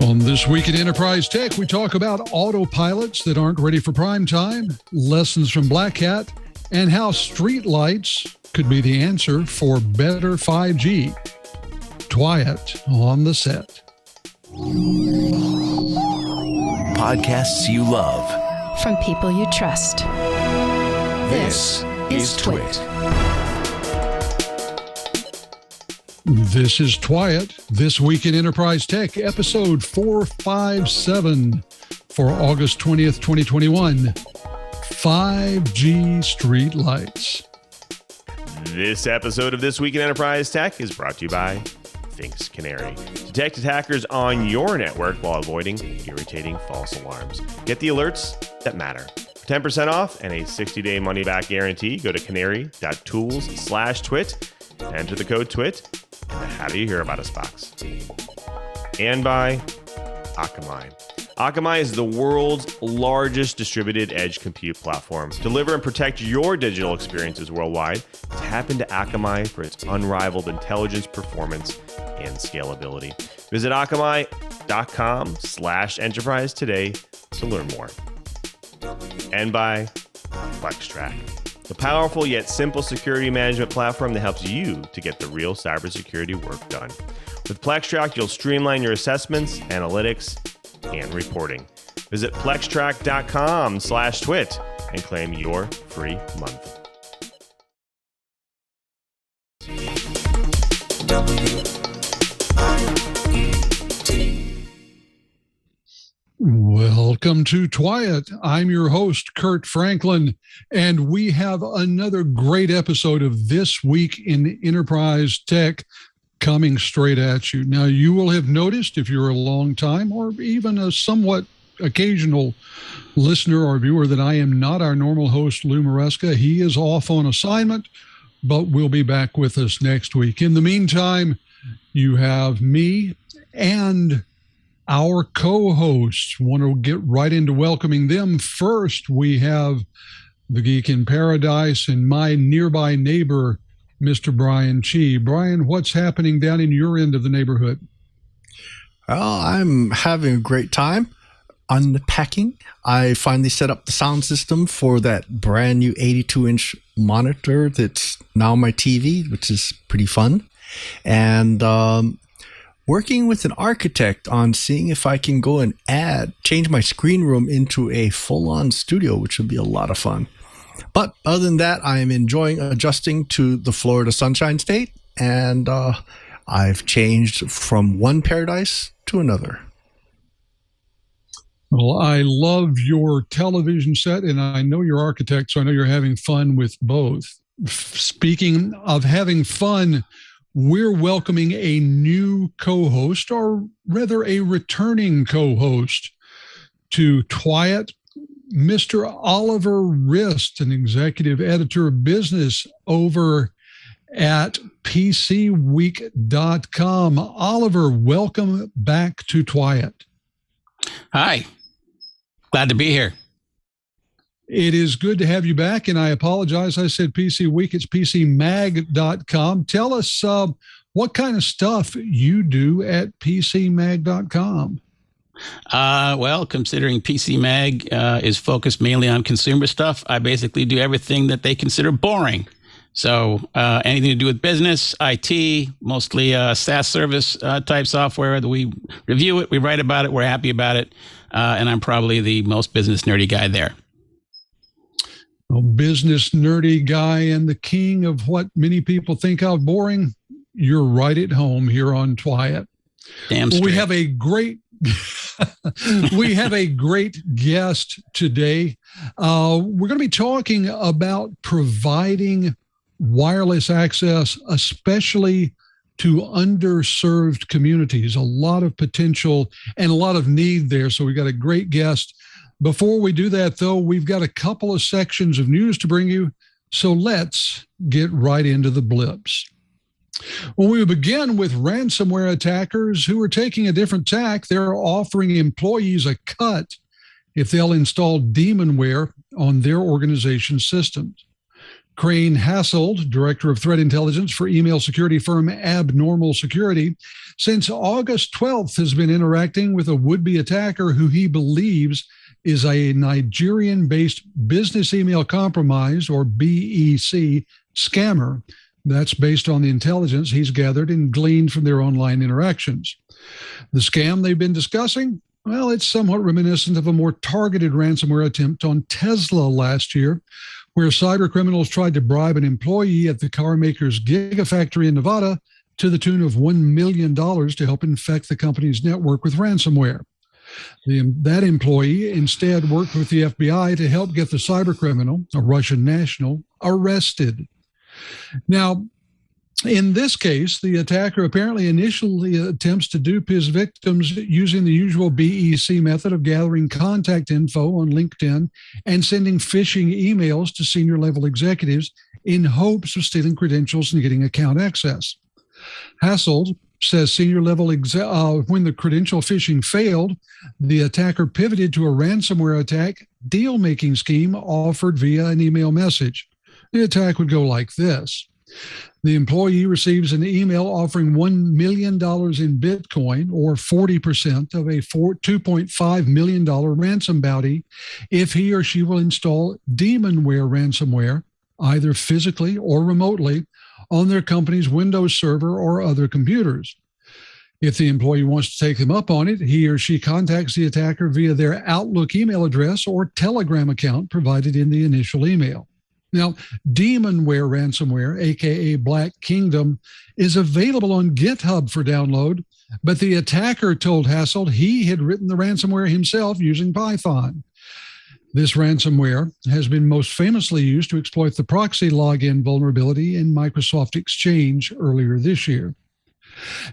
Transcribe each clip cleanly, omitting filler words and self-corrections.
On This Week in Enterprise Tech, we talk about autopilots that aren't ready for prime time, lessons from BlackHat, and how streetlights could be the answer for better 5G. TWiT on the set. Podcasts you love. From people you trust. This is TWiT. This is TWiT, This Week in Enterprise Tech, episode 457 for August 20th, 2021. 5G streetlights. This episode of This Week in Enterprise Tech is brought to you by Think's Canary. Detect attackers on your network while avoiding irritating false alarms. Get the alerts that matter. For 10% off and a 60-day money-back guarantee, go to canary.tools/twit. Enter the code TWIT in the How Do You Hear About Us box. And by Akamai. Akamai is the world's largest distributed edge compute platform. Deliver and protect your digital experiences worldwide. Tap into Akamai for its unrivaled intelligence, performance, and scalability. Visit akamai.com/enterprise today to learn more. And by FlexTrack, the powerful yet simple security management platform that helps you to get the real cybersecurity work done. With FlexTrack, you'll streamline your assessments, analytics, and reporting. Visit flextrack.com/twit and claim your free month. Welcome to TWiT. I'm your host, Curt Franklin, and we have another great episode of This Week in Enterprise Tech coming straight at you. Now, you will have noticed, if you're a long time or even a somewhat occasional listener or viewer, that I am not our normal host, Lou Maresca. He is off on assignment, but will be back with us next week. In the meantime, you have me and our co-hosts. Want to get right into welcoming them. First, we have the Geek in Paradise and my nearby neighbor, Mr. Brian Chee. Brian, what's happening down in your end of the neighborhood? Well, I'm having a great time unpacking. I finally set up the sound system for that brand new 82-inch monitor that's now my TV, which is pretty fun. And working with an architect on seeing if I can go and change my screen room into a full-on studio, which would be a lot of fun. But other than that, I am enjoying adjusting to the Florida Sunshine State, and I've changed from one paradise to another. Well, I love your television set, and I know you're architect, so I know you're having fun with both. Speaking of having fun, we're welcoming a new co-host, or rather a returning co-host to TWiT, Mr. Oliver Rist, an executive editor of business over at PCweek.com. Oliver, welcome back to TWiT. Hi, glad to be here. It is good to have you back, and I apologize. I said PC Week. It's PCMag.com. Tell us what kind of stuff you do at PCMag.com. Well, considering PC Mag is focused mainly on consumer stuff, I basically do everything that they consider boring. So anything to do with business, IT, mostly SaaS service type software that we review it, we write about it, we're happy about it, and I'm probably the most business nerdy guy there. Business nerdy guy and the king of what many people think of boring. You're right at home here on TWiT. Damn straight. We have a great guest today. We're going to be talking about providing wireless access, especially to underserved communities. A lot of potential and a lot of need there. So we got a great guest. Before we do that, though, we've got a couple of sections of news to bring you, so let's get right into the blips. Well, we begin with ransomware attackers who are taking a different tack. They're offering employees a cut if they'll install demonware on their organization's systems. Crane Hasselt, Director of Threat Intelligence for email security firm Abnormal Security, since August 12th has been interacting with a would-be attacker who he believes is a Nigerian-based business email compromise, or BEC, scammer. That's based on the intelligence he's gathered and gleaned from their online interactions. The scam they've been discussing? Well, it's somewhat reminiscent of a more targeted ransomware attempt on Tesla last year, where cyber criminals tried to bribe an employee at the car maker's Gigafactory in Nevada to the tune of $1 million to help infect the company's network with ransomware. That employee instead worked with the FBI to help get the cyber criminal, a Russian national, arrested. Now, in this case, the attacker apparently initially attempts to dupe his victims using the usual BEC method of gathering contact info on LinkedIn and sending phishing emails to senior level executives in hopes of stealing credentials and getting account access. Hasselt says senior level when the credential phishing failed, the attacker pivoted to a ransomware attack deal-making scheme offered via an email message. The attack would go like this. The employee receives an email offering $1 million in Bitcoin, or 40% of a $2.5 million ransom bounty, if he or she will install demonware ransomware, either physically or remotely, on their company's Windows server or other computers. If the employee wants to take them up on it, he or she contacts the attacker via their Outlook email address or Telegram account provided in the initial email. Now, demonware ransomware, aka Black Kingdom, is available on GitHub for download, but the attacker told Hasselt he had written the ransomware himself using Python. This ransomware has been most famously used to exploit the proxy login vulnerability in Microsoft Exchange earlier this year.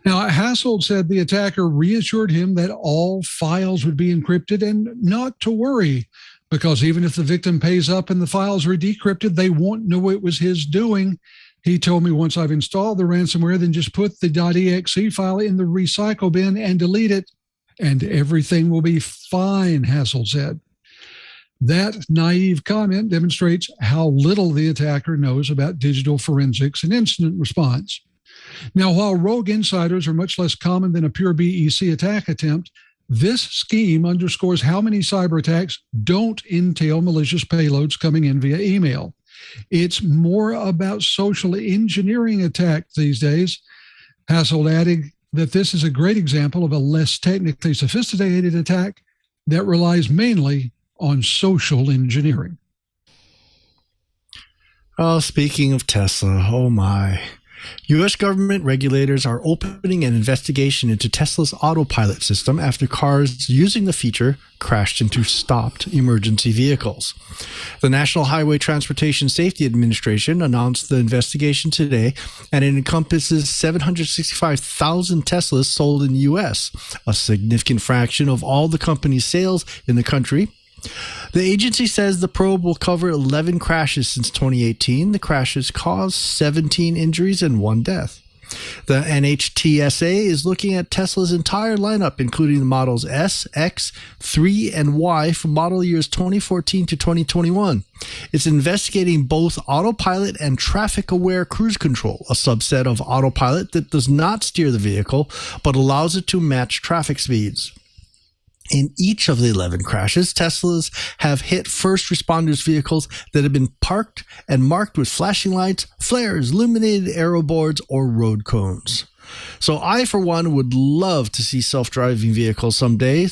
Now, Hasselt said the attacker reassured him that all files would be encrypted and not to worry, because even if the victim pays up and the files are decrypted, they won't know it was his doing. He told me once I've installed the ransomware, then just put the .exe file in the recycle bin and delete it, and everything will be fine, Hasselt said. That naive comment demonstrates how little the attacker knows about digital forensics and incident response. Now, while rogue insiders are much less common than a pure BEC attack attempt, this scheme underscores how many cyber attacks don't entail malicious payloads coming in via email. It's more about social engineering attacks these days. Hasselt adding that this is a great example of a less technically sophisticated attack that relies mainly on social engineering. Oh, speaking of Tesla, oh my. U.S. government regulators are opening an investigation into Tesla's Autopilot system after cars using the feature crashed into stopped emergency vehicles. The National Highway Transportation Safety Administration announced the investigation today, and it encompasses 765,000 Teslas sold in the U.S., a significant fraction of all the company's sales in the country. The agency says the probe will cover 11 crashes since 2018. The crashes caused 17 injuries and 1 death. The NHTSA is looking at Tesla's entire lineup, including the models S, X, 3, and Y from model years 2014 to 2021. It's investigating both autopilot and traffic-aware cruise control, a subset of autopilot that does not steer the vehicle, but allows it to match traffic speeds. In each of the 11 crashes, Teslas have hit first responders' vehicles that have been parked and marked with flashing lights, flares, illuminated arrow boards, or road cones. So I, for one, would love to see self-driving vehicles someday.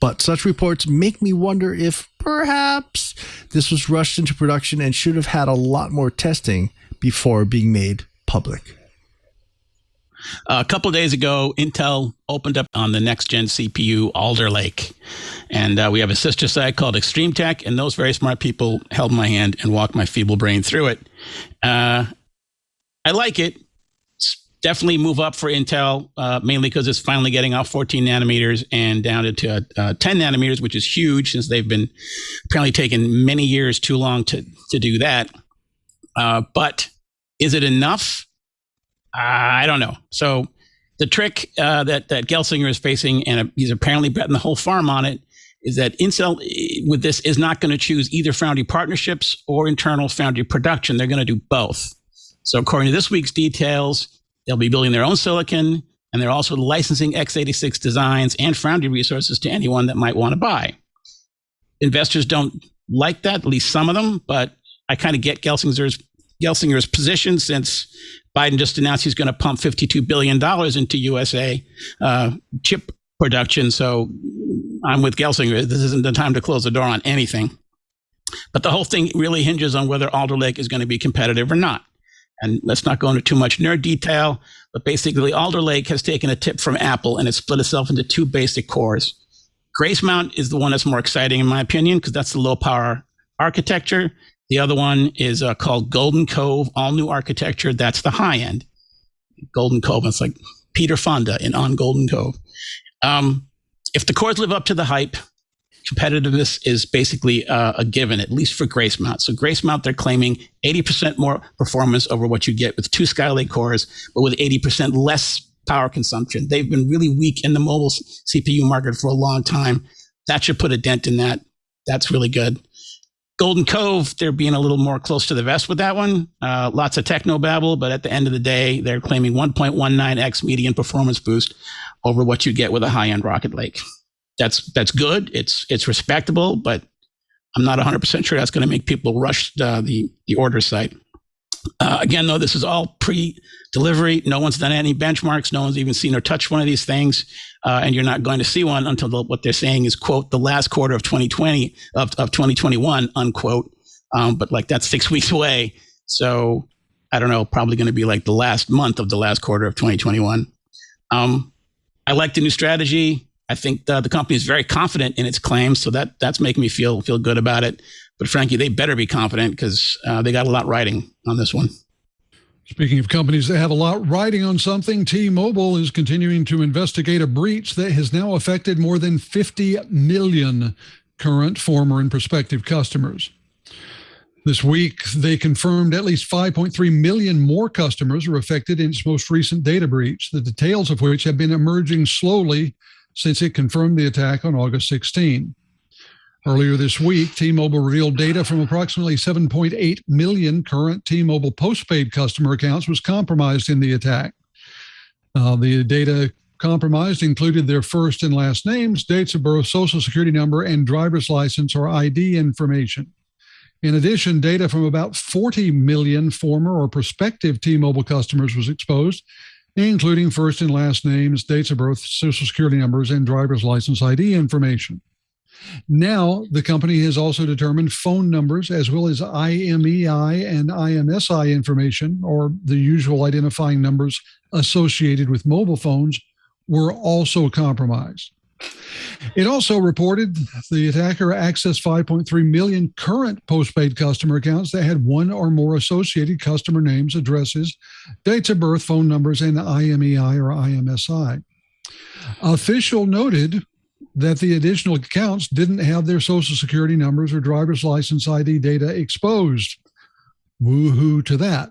But such reports make me wonder if perhaps this was rushed into production and should have had a lot more testing before being made public. A couple of days ago, Intel opened up on the next-gen CPU, Alder Lake. And we have a sister site called Extreme Tech, and those very smart people held my hand and walked my feeble brain through it. I like it. It's definitely move up for Intel, mainly because it's finally getting off 14 nanometers and down to 10 nanometers, which is huge since they've been apparently taking many years too long to do that. But is it enough? I don't know. So the trick that Gelsinger is facing, and he's apparently betting the whole farm on it, is that Intel with this is not going to choose either foundry partnerships or internal foundry production. They're going to do both. So according to this week's details, they'll be building their own silicon, and they're also licensing x86 designs and foundry resources to anyone that might want to buy. Investors don't like that, at least some of them, but I kind of get Gelsinger's position, since Biden just announced he's going to pump $52 billion into USA chip production. So I'm with Gelsinger. This isn't the time to close the door on anything. But the whole thing really hinges on whether Alder Lake is going to be competitive or not. And let's not go into too much nerd detail, but basically Alder Lake has taken a tip from Apple and it's split itself into two basic cores. Grace Mount is the one that's more exciting in my opinion, because that's the low power architecture. The other one is called Golden Cove, all new architecture. That's the high end. Golden Cove, it's like Peter Fonda on Golden Cove. If the cores live up to the hype, competitiveness is basically a given, at least for Grace Mount. So Grace Mount, they're claiming 80% more performance over what you get with two Skylake cores, but with 80% less power consumption. They've been really weak in the mobile CPU market for a long time. That should put a dent in that. That's really good. Golden Cove, they're being a little more close to the vest with that one. Lots of technobabble, but at the end of the day, they're claiming 1.19x median performance boost over what you get with a high-end Rocket Lake. That's good. It's respectable, but I'm not 100% sure that's going to make people rush the order site. Again, though, this is all pre-delivery. No one's done any benchmarks. No one's even seen or touched one of these things. And you're not going to see one until what they're saying is, quote, the last quarter of 2020, of 2021, unquote. But like that's 6 weeks away. So I don't know, probably going to be like the last month of the last quarter of 2021. I like the new strategy. I think the company is very confident in its claims. So that's making me feel good about it. But frankly, they better be confident because they got a lot riding on this one. Speaking of companies that have a lot riding on something, T-Mobile is continuing to investigate a breach that has now affected more than 50 million current, former, and prospective customers. This week, they confirmed at least 5.3 million more customers are affected in its most recent data breach, the details of which have been emerging slowly since it confirmed the attack on August 16. Earlier this week, T-Mobile revealed data from approximately 7.8 million current T-Mobile postpaid customer accounts was compromised in the attack. The data compromised included their first and last names, dates of birth, social security number, and driver's license or ID information. In addition, data from about 40 million former or prospective T-Mobile customers was exposed, including first and last names, dates of birth, social security numbers, and driver's license ID information. Now, the company has also determined phone numbers as well as IMEI and IMSI information, or the usual identifying numbers associated with mobile phones, were also compromised. It also reported the attacker accessed 5.3 million current postpaid customer accounts that had one or more associated customer names, addresses, dates of birth, phone numbers, and IMEI or IMSI. Official noted that the additional accounts didn't have their social security numbers or driver's license ID data exposed. Woohoo to that.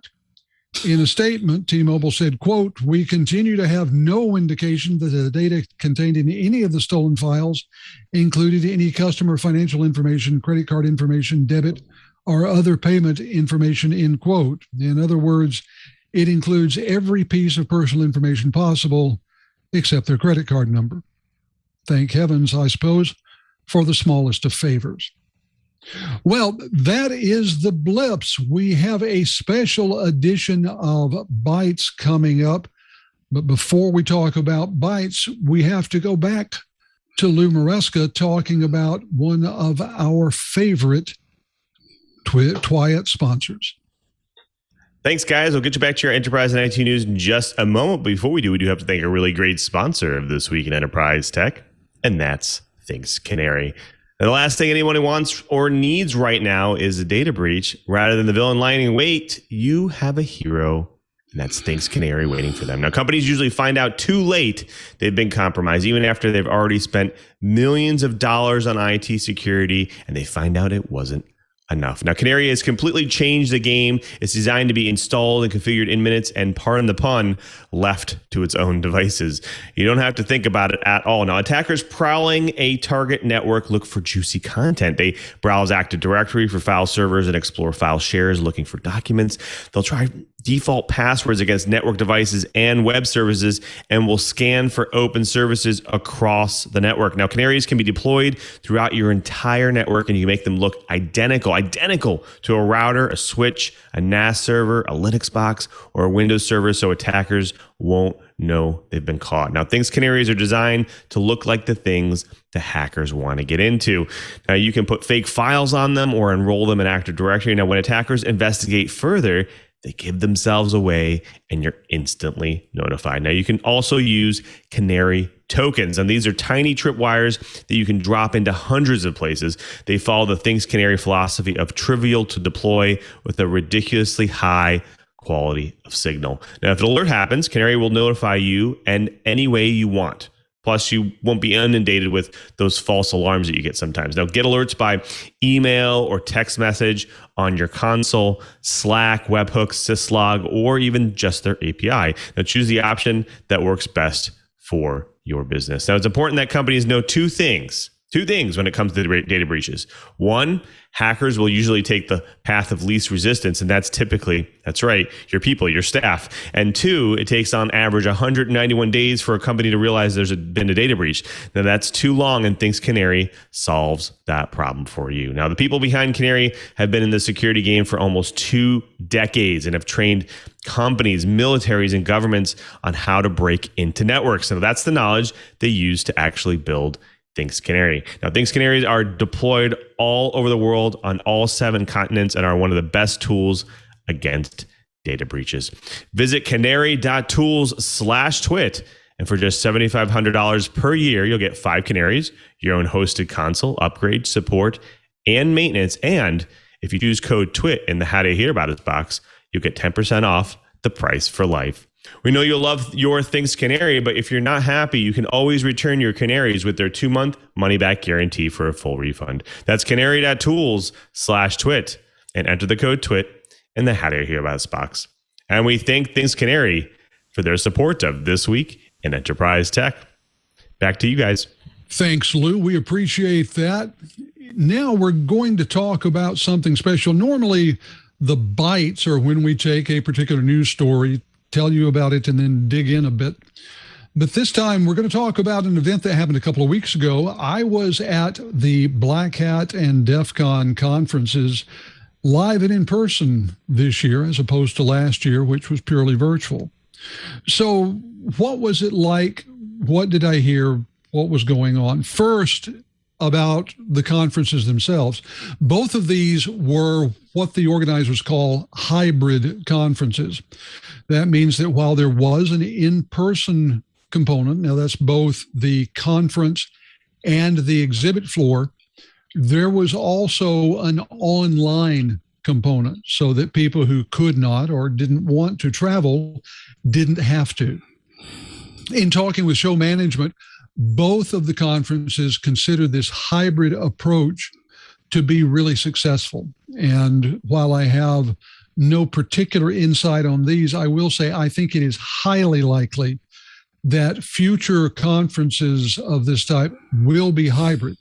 In a statement, T-Mobile said, quote, "We continue to have no indication that the data contained in any of the stolen files included any customer financial information, credit card information, debit, or other payment information," end quote. In other words, it includes every piece of personal information possible except their credit card number. Thank heavens, I suppose, for the smallest of favors. Well, that is the blips. We have a special edition of Bytes coming up. But before we talk about Bytes, we have to go back to Lou Maresca talking about one of our favorite TWiT sponsors. Thanks, guys. We'll get you back to your enterprise and IT news in just a moment. Before we do have to thank a really great sponsor of This Week in Enterprise Tech, and that's Thinks Canary. And the last thing anyone wants or needs right now is a data breach. Rather than the villain lying in wait, you have a hero, and that's Thinks Canary waiting for them. Now, companies usually find out too late they've been compromised, even after they've already spent millions of dollars on IT security, and they find out it wasn't enough. Now, Canary has completely changed the game. It's designed to be installed and configured in minutes and, pardon the pun, left to its own devices. You don't have to think about it at all. Now, attackers prowling a target network look for juicy content. They browse Active Directory for file servers and explore file shares looking for documents. They'll try default passwords against network devices and web services and will scan for open services across the network. Now, canaries can be deployed throughout your entire network, and you can make them look identical to a router, a switch, a NAS server, a Linux box, or a Windows server, so attackers won't know they've been caught. Now, Things Canaries are designed to look like the things the hackers want to get into. Now, you can put fake files on them or enroll them in Active Directory. Now, when attackers investigate further, they give themselves away and you're instantly notified. Now, you can also use Canary tokens, and these are tiny tripwires that you can drop into hundreds of places. They follow the Things Canary philosophy of trivial to deploy with a ridiculously high quality of signal. Now, if an alert happens, Canary will notify you in any way you want. Plus, you won't be inundated with those false alarms that you get sometimes. Now, get alerts by email or text message on your console, Slack, webhooks, syslog, or even just their API. Now, choose the option that works best for your business. Now, it's important that companies know two things when it comes to data breaches. One, hackers will usually take the path of least resistance, and that's right, your people, your staff. And two, it takes on average 191 days for a company to realize there's been a data breach. Now, that's too long, and Things Canary solves that problem for you. Now, the people behind Canary have been in the security game for almost 2 decades and have trained companies, militaries, and governments on how to break into networks. So that's the knowledge they use to actually build Things Canary. Now, Things Canaries are deployed all over the world on all 7 continents and are one of the best tools against data breaches. Visit canary.tools/twit, and for just $7,500 per year, you'll get 5 canaries, your own hosted console, upgrade, support, and maintenance. And if you use code TWIT in the How Do You Hear About Us box, you'll get 10% off the price for life. We know you'll love your Things Canary, but if you're not happy, you can always return your canaries with their 2-month money-back guarantee for a full refund. That's canary.tools/twit, and enter the code TWIT in the How Do You Hear About Us box. And we thank Things Canary for their support of This Week in Enterprise Tech. Back to you guys. Thanks, Lou. We appreciate that. Now we're going to talk about something special. Normally, the bites are when we take a particular news story, tell you about it, and then dig in a bit. But this time, we're going to talk about an event that happened a couple of weeks ago. I was at the BlackHat and DEF CON conferences live and in person this year, as opposed to last year, which was purely virtual. So what was it like? What did I hear? What was going on? First, about the conferences themselves. Both of these were what the organizers call hybrid conferences. That means that while there was an in-person component, now that's both the conference and the exhibit floor, there was also an online component so that people who could not or didn't want to travel didn't have to. In talking with show management, both of the conferences considered this hybrid approach to be really successful. And while I have no particular insight on these, I will say I think it is highly likely that future conferences of this type will be hybrid.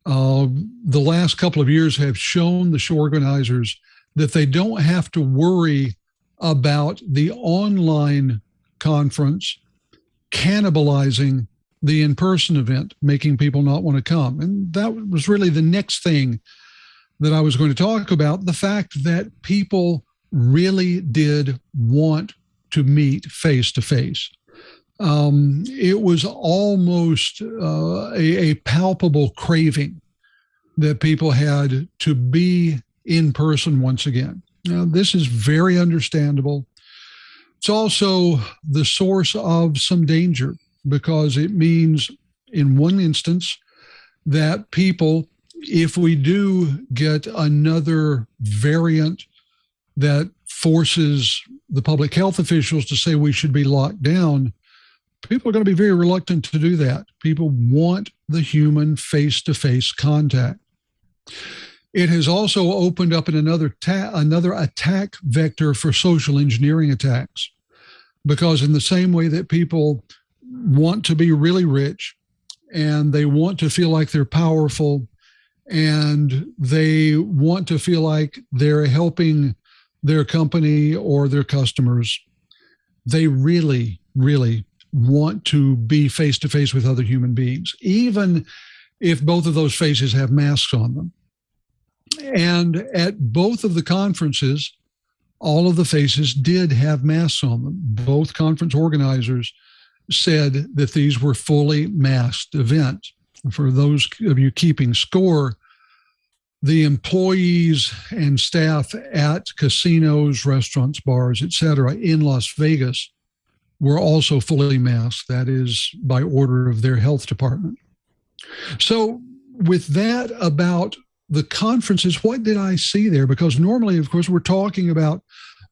The last couple of years have shown the show organizers that they don't have to worry about the online conference cannibalizing the in-person event, making people not want to come. And that was really the next thing that I was going to talk about, the fact that people really did want to meet face-to-face. It was almost a palpable craving that people had to be in person once again. Now, this is very understandable. It's also the source of some danger, because it means, in one instance, that people, if we do get another variant that forces the public health officials to say we should be locked down, people are going to be very reluctant to do that. People want the human face-to-face contact. It has also opened up in another attack vector for social engineering attacks, because in the same way that people want to be really rich and they want to feel like they're powerful and they want to feel like they're helping their company or their customers, they really, really want to be face-to-face with other human beings, even if both of those faces have masks on them. And at both of the conferences, all of the faces did have masks on them. Both conference organizers said that these were fully masked events. For those of you keeping score, the employees and staff at casinos, restaurants, bars, etc. in Las Vegas were also fully masked. That is by order of their health department. So with that about the conferences, what did I see there? Because normally, of course, we're talking about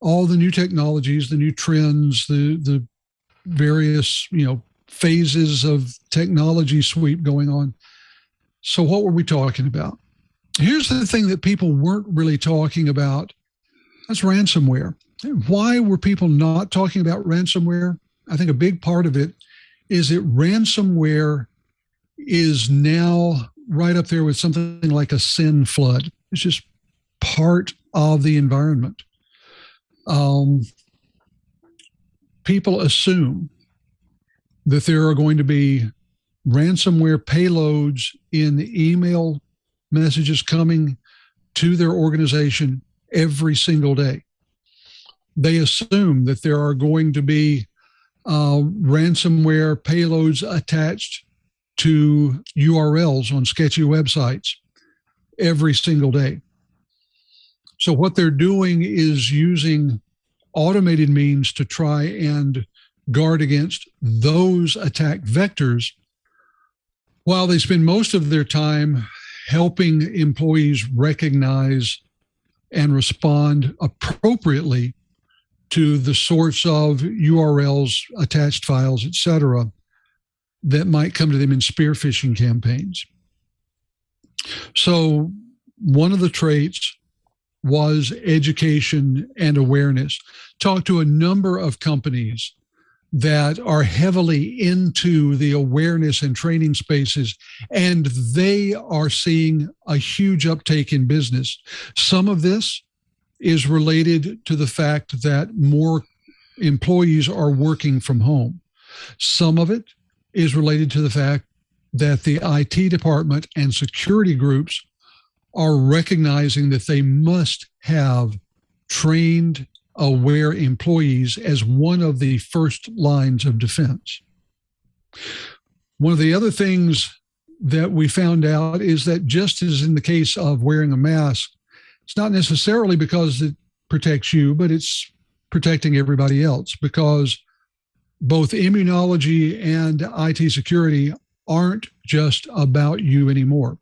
all the new technologies, the new trends, the various, phases of technology sweep going on. So what were we talking about? Here's the thing that people weren't really talking about. That's ransomware. Why were people not talking about ransomware? I think a big part of it is that ransomware is now right up there with something like a sin flood. It's just part of the environment. People assume that there are going to be ransomware payloads in email messages coming to their organization every single day. They assume that there are going to be ransomware payloads attached to URLs on sketchy websites every single day. So what they're doing is using automated means to try and guard against those attack vectors, while they spend most of their time helping employees recognize and respond appropriately to the sorts of URLs, attached files, etc., that might come to them in spear phishing campaigns. So one of the traits was education and awareness. Talked to a number of companies that are heavily into the awareness and training spaces, and they are seeing a huge uptake in business. Some of this is related to the fact that more employees are working from home. Some of it is related to the fact that the IT department and security groups are recognizing that they must have trained, aware employees as one of the first lines of defense. One of the other things that we found out is that just as in the case of wearing a mask, it's not necessarily because it protects you, but it's protecting everybody else, because both immunology and IT security aren't just about you anymore.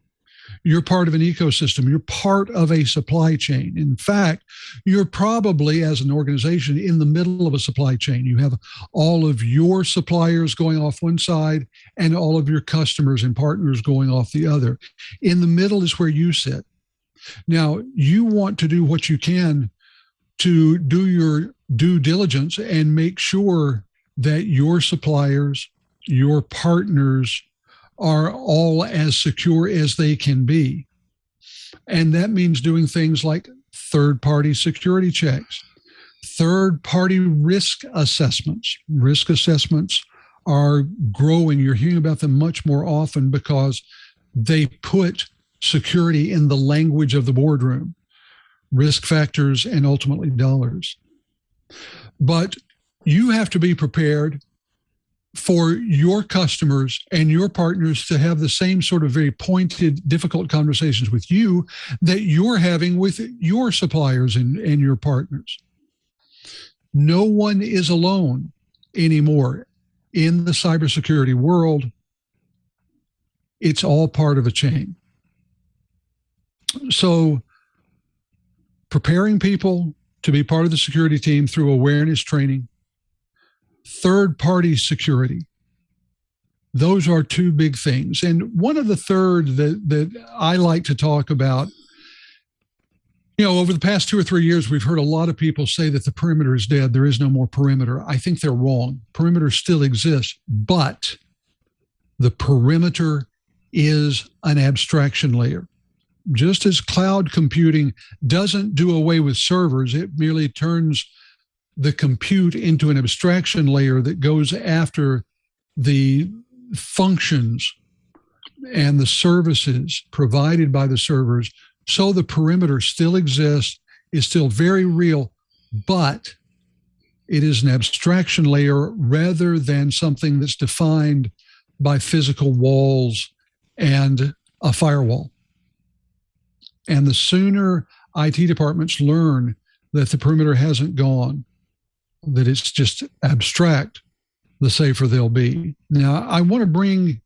You're part of an ecosystem. You're part of a supply chain. In fact, you're probably, as an organization, in the middle of a supply chain. You have all of your suppliers going off one side and all of your customers and partners going off the other. In the middle is where you sit. Now, you want to do what you can to do your due diligence and make sure that your suppliers, your partners, are all as secure as they can be. And that means doing things like third-party security checks, third-party risk assessments. Risk assessments are growing. You're hearing about them much more often because they put security in the language of the boardroom, risk factors, and ultimately dollars. But you have to be prepared for your customers and your partners to have the same sort of very pointed, difficult conversations with you that you're having with your suppliers and your partners. No one is alone anymore in the cybersecurity world. It's all part of a chain. So preparing people to be part of the security team through awareness training, third-party security. Those are two big things. And one of the third that I like to talk about Over the past 2 or 3 years, we've heard a lot of people say that the perimeter is dead. There is no more perimeter. I think they're wrong. Perimeter still exists, but the perimeter is an abstraction layer. Just as cloud computing doesn't do away with servers, it merely turns the compute into an abstraction layer that goes after the functions and the services provided by the servers. So the perimeter still exists, is still very real, but it is an abstraction layer rather than something that's defined by physical walls and a firewall. And the sooner IT departments learn that the perimeter hasn't gone, that it's just abstract, the safer they'll be. Now, I want to bring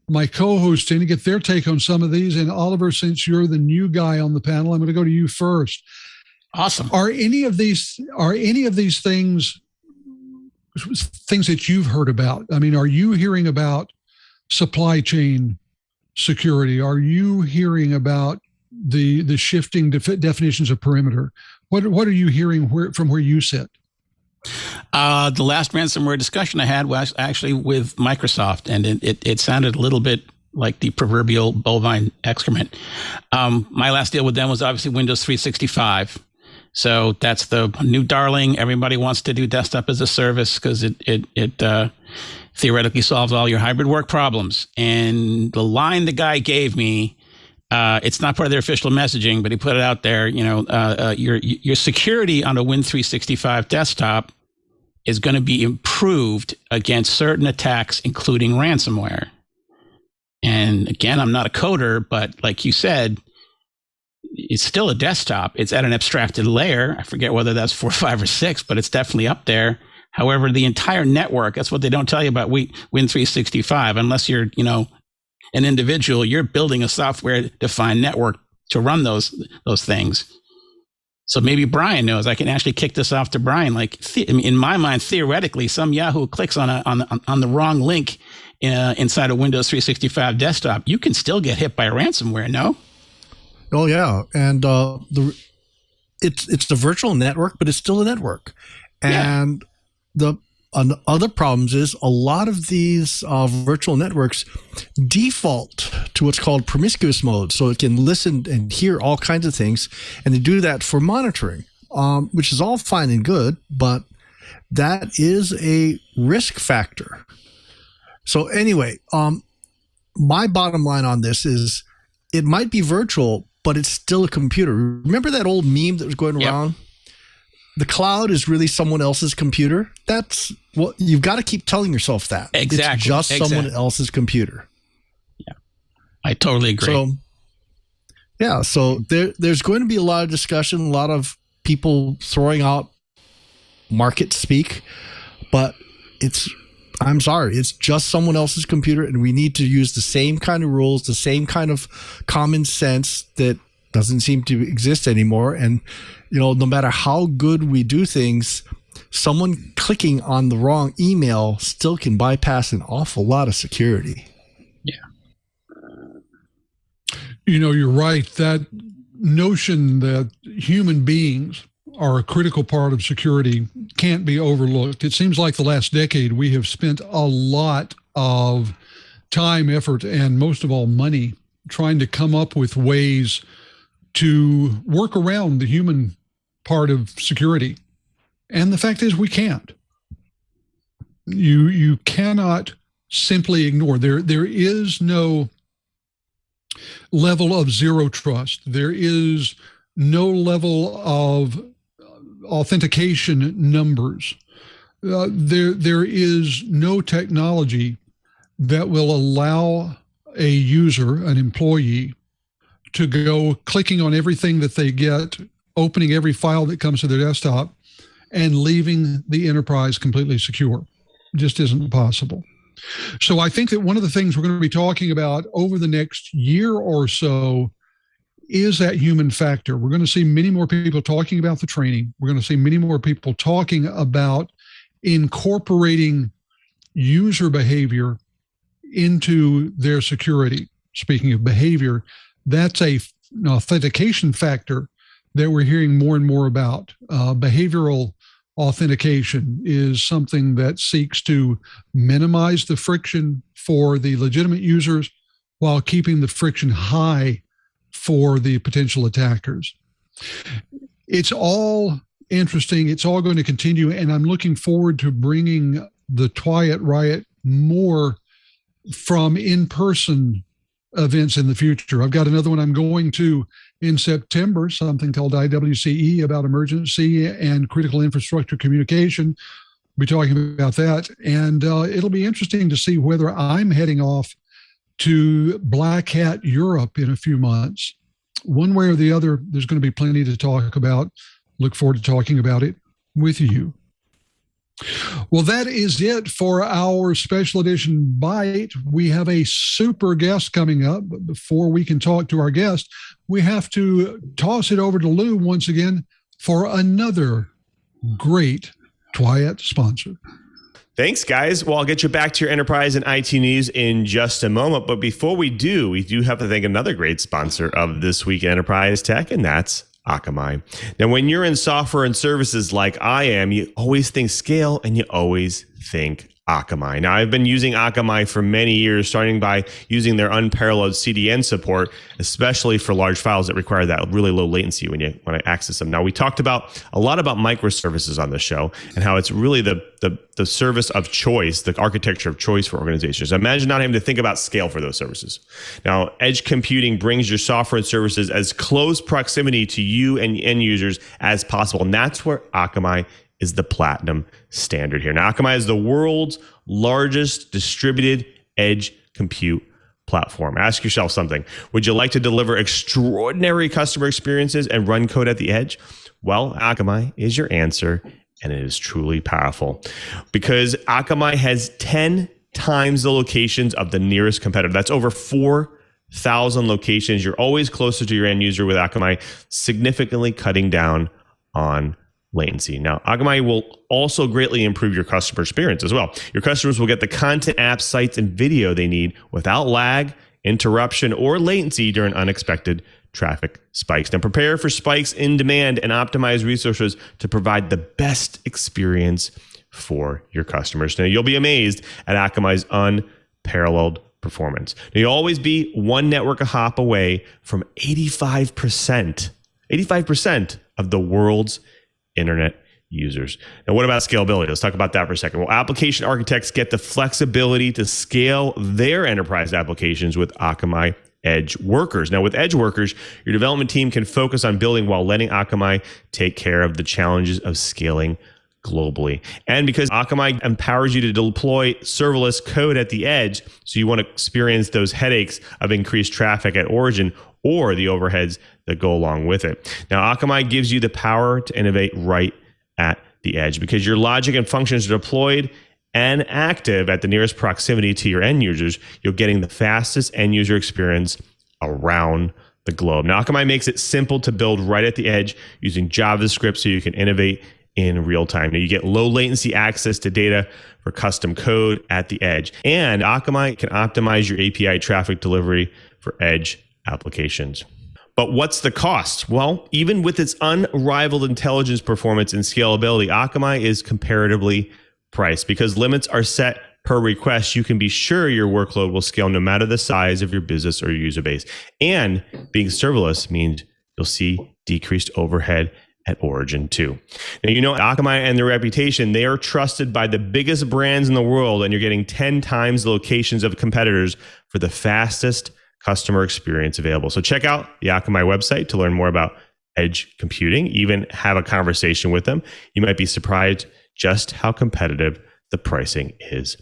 my co-host in to get their take on some of these. And Oliver, since you're the new guy on the panel, I'm going to go to you first. Awesome. Are any of these things that you've heard about? I mean, are you hearing about supply chain security? Are you hearing about the shifting definitions of perimeter? What are you hearing from where you sit? The last ransomware discussion I had was actually with Microsoft, and it sounded a little bit like the proverbial bovine excrement. My last deal with them was obviously Windows 365. So that's the new darling. Everybody wants to do desktop as a service because it theoretically solves all your hybrid work problems. And the line the guy gave me, it's not part of their official messaging, but he put it out there. Your security on a Win 365 desktop is going to be improved against certain attacks, including ransomware. And again, I'm not a coder, but like you said, it's still a desktop. It's at an abstracted layer. I forget whether that's 4, 5, or 6, but it's definitely up there. However, the entire network, that's what they don't tell you about Win 365, unless you're, an individual, you're building a software-defined network to run those things. So maybe Brian knows. I can actually kick this off to Brian. In my mind, theoretically, some Yahoo clicks on the wrong link inside a Windows 365 desktop, you can still get hit by ransomware. No? Oh yeah, and it's the virtual network, but it's still a network. And the other problems is a lot of these virtual networks default to what's called promiscuous mode, so it can listen and hear all kinds of things, and they do that for monitoring, which is all fine and good, but that is a risk factor. So anyway, my bottom line on this is it might be virtual, but it's still a computer. Remember that old meme that was going around? The cloud is really someone else's computer. That's what you've got to keep telling yourself that. Exactly. It's just someone else's computer. Yeah, I totally agree. So there's going to be a lot of discussion, a lot of people throwing out market speak, but I'm sorry, it's just someone else's computer, and we need to use the same kind of rules, the same kind of common sense that doesn't seem to exist anymore. And no matter how good we do things, someone clicking on the wrong email still can bypass an awful lot of security. Yeah. You're right. That notion that human beings are a critical part of security can't be overlooked. It seems like the last decade we have spent a lot of time, effort, and most of all money trying to come up with ways to work around the human part of security. And the fact is we can't. You cannot simply ignore. There is no level of zero trust. There is no level of authentication numbers. There is no technology that will allow a user, an employee, to go clicking on everything that they get, opening every file that comes to their desktop, and leaving the enterprise completely secure. It just isn't possible. So I think that one of the things we're going to be talking about over the next year or so is that human factor. We're going to see many more people talking about the training. We're going to see many more people talking about incorporating user behavior into their security. Speaking of behavior, that's an authentication factor that we're hearing more and more about. Behavioral authentication is something that seeks to minimize the friction for the legitimate users while keeping the friction high for the potential attackers. It's all interesting. It's all going to continue, and I'm looking forward to bringing the TWiT Riot more from in-person events in the future. I've got another one I'm going to in September, something called IWCE about emergency and critical infrastructure communication. We'll be talking about that. And it'll be interesting to see whether I'm heading off to BlackHat Europe in a few months. One way or the other, there's going to be plenty to talk about. Look forward to talking about it with you. Well, that is it for our special edition Bite. We have a super guest coming up, but before we can talk to our guest, we have to toss it over to Lou once again for another great TWiT sponsor. Thanks, guys. Well, I'll get you back to your enterprise and IT news in just a moment. But before we do have to thank another great sponsor of This Week in Enterprise Tech, and that's Akamai. Now, when you're in software and services like I am, you always think scale and you always think Akamai. Now, I've been using Akamai for many years, starting by using their unparalleled CDN support, especially for large files that require that really low latency when I access them. Now, we talked a lot about microservices on the show and how it's really the service of choice, the architecture of choice for organizations. Imagine not having to think about scale for those services. Now, edge computing brings your software and services as close proximity to you and end users as possible. And that's where Akamai is the platinum standard here. Now, Akamai is the world's largest distributed edge compute platform. Ask yourself something. Would you like to deliver extraordinary customer experiences and run code at the edge? Well, Akamai is your answer, and it is truly powerful because Akamai has 10 times the locations of the nearest competitor. That's over 4,000 locations. You're always closer to your end user with Akamai, significantly cutting down on latency. Now, Akamai will also greatly improve your customer experience as well. Your customers will get the content, apps, sites, and video they need without lag, interruption, or latency during unexpected traffic spikes. Now, prepare for spikes in demand and optimize resources to provide the best experience for your customers. Now, you'll be amazed at Akamai's unparalleled performance. Now, you'll always be one network a hop away from 85% of the world's internet users. Now, what about scalability? Let's talk about that for a second. Well, application architects get the flexibility to scale their enterprise applications with Akamai Edge Workers. Now, with Edge Workers, your development team can focus on building while letting Akamai take care of the challenges of scaling globally. And because Akamai empowers you to deploy serverless code at the edge, so you want to experience those headaches of increased traffic at origin or the overheads that go along with it. Now, Akamai gives you the power to innovate right at the edge because your logic and functions are deployed and active at the nearest proximity to your end users. You're getting the fastest end user experience around the globe. Now, Akamai makes it simple to build right at the edge using JavaScript so you can innovate in real time. Now, you get low latency access to data for custom code at the edge. And Akamai can optimize your API traffic delivery for edge applications. But what's the cost? Well, even with its unrivaled intelligence, performance, and scalability, Akamai is comparatively priced because limits are set per request. You can be sure your workload will scale no matter the size of your business or your user base. And being serverless means you'll see decreased overhead at origin too. Now, you know, Akamai and their reputation, they are trusted by the biggest brands in the world, and you're getting 10 times the locations of competitors for the fastest customer experience available. So check out the Akamai website to learn more about edge computing, even have a conversation with them. You might be surprised just how competitive the pricing is.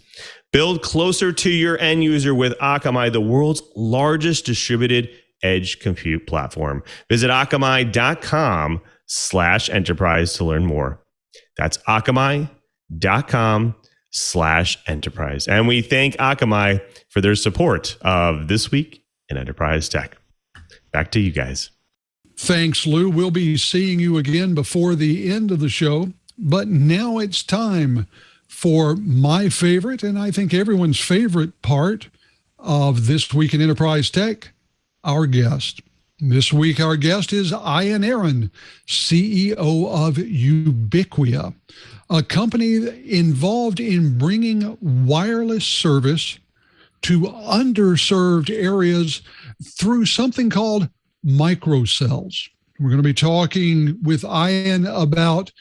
Build closer to your end user with Akamai, the world's largest distributed edge compute platform. Visit akamai.com/enterprise to learn more. That's akamai.com/enterprise. And we thank Akamai for their support of This Week in Enterprise Tech. Back to you guys. Thanks, Lou. We'll be seeing you again before the end of the show. But now it's time for my favorite, and I think everyone's favorite part of This Week in Enterprise Tech, our guest. This week, our guest is Ian Aaron, CEO of Ubicquia, a company involved in bringing wireless service to underserved areas through something called microcells. We're going to be talking with Ian about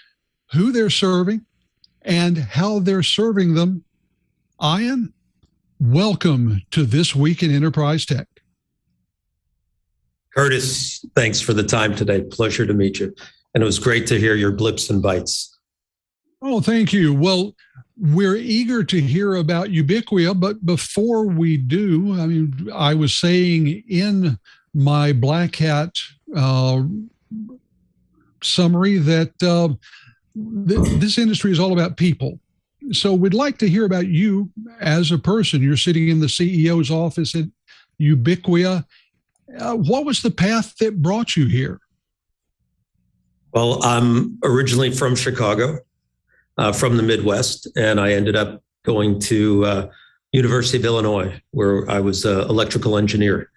who they're serving and how they're serving them. Ian, welcome to This Week in Enterprise Tech. Curtis, thanks for the time today. Pleasure to meet you. And it was great to hear your blips and bites. Oh, thank you. Well, we're eager to hear about Ubicquia, but before we do, I was saying in my BlackHat summary that this industry is all about people. So we'd like to hear about you as a person. You're sitting in the CEO's office at Ubicquia. What was the path that brought you here? Well, I'm originally from Chicago, from the Midwest, and I ended up going to University of Illinois, where I was an electrical engineer,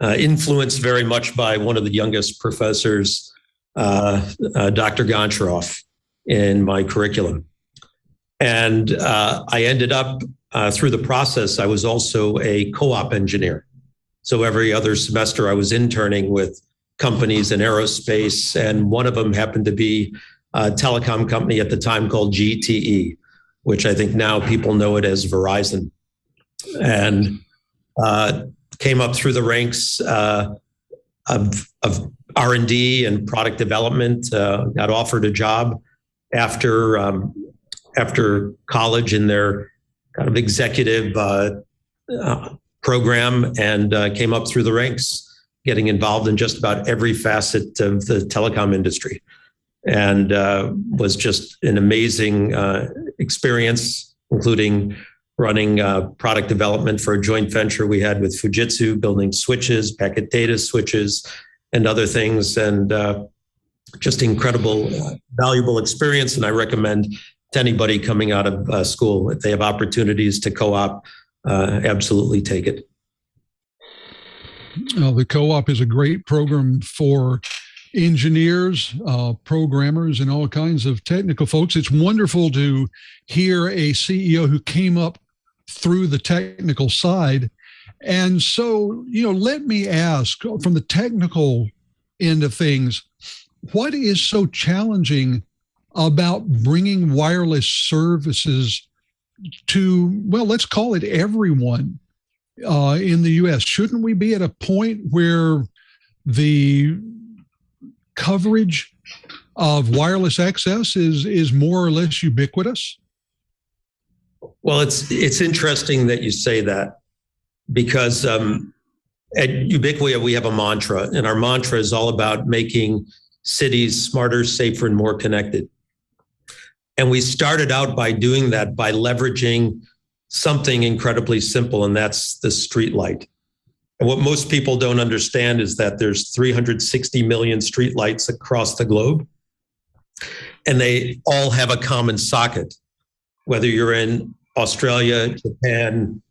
influenced very much by one of the youngest professors, Dr. Goncharoff, in my curriculum. And I ended up, through the process, I was also a co-op engineer. So every other semester I was interning with companies in aerospace, and one of them happened to be a telecom company at the time called GTE, which I think now people know it as Verizon. And came up through the ranks of R&D and product development, got offered a job after college in their kind of executive program, and came up through the ranks, getting involved in just about every facet of the telecom industry, and was just an amazing experience, including running product development for a joint venture we had with Fujitsu, building switches, packet data switches, and other things, and just incredible, valuable experience. And I recommend to anybody coming out of school, if they have opportunities to co-op, absolutely take it. The co-op is a great program for engineers, programmers, and all kinds of technical folks. It's wonderful to hear a CEO who came up through the technical side. And so, let me ask, from the technical end of things, what is so challenging about bringing wireless services to, well, let's call it everyone in the U.S.? Shouldn't we be at a point where the coverage of wireless access is more or less ubiquitous? Well, it's interesting that you say that, because at Ubicquia we have a mantra, and our mantra is all about making cities smarter, safer, and more connected. And we started out by doing that by leveraging something incredibly simple, and that's the streetlight. And what most people don't understand is that there's 360 million streetlights across the globe, and they all have a common socket. Whether you're in Australia, Japan,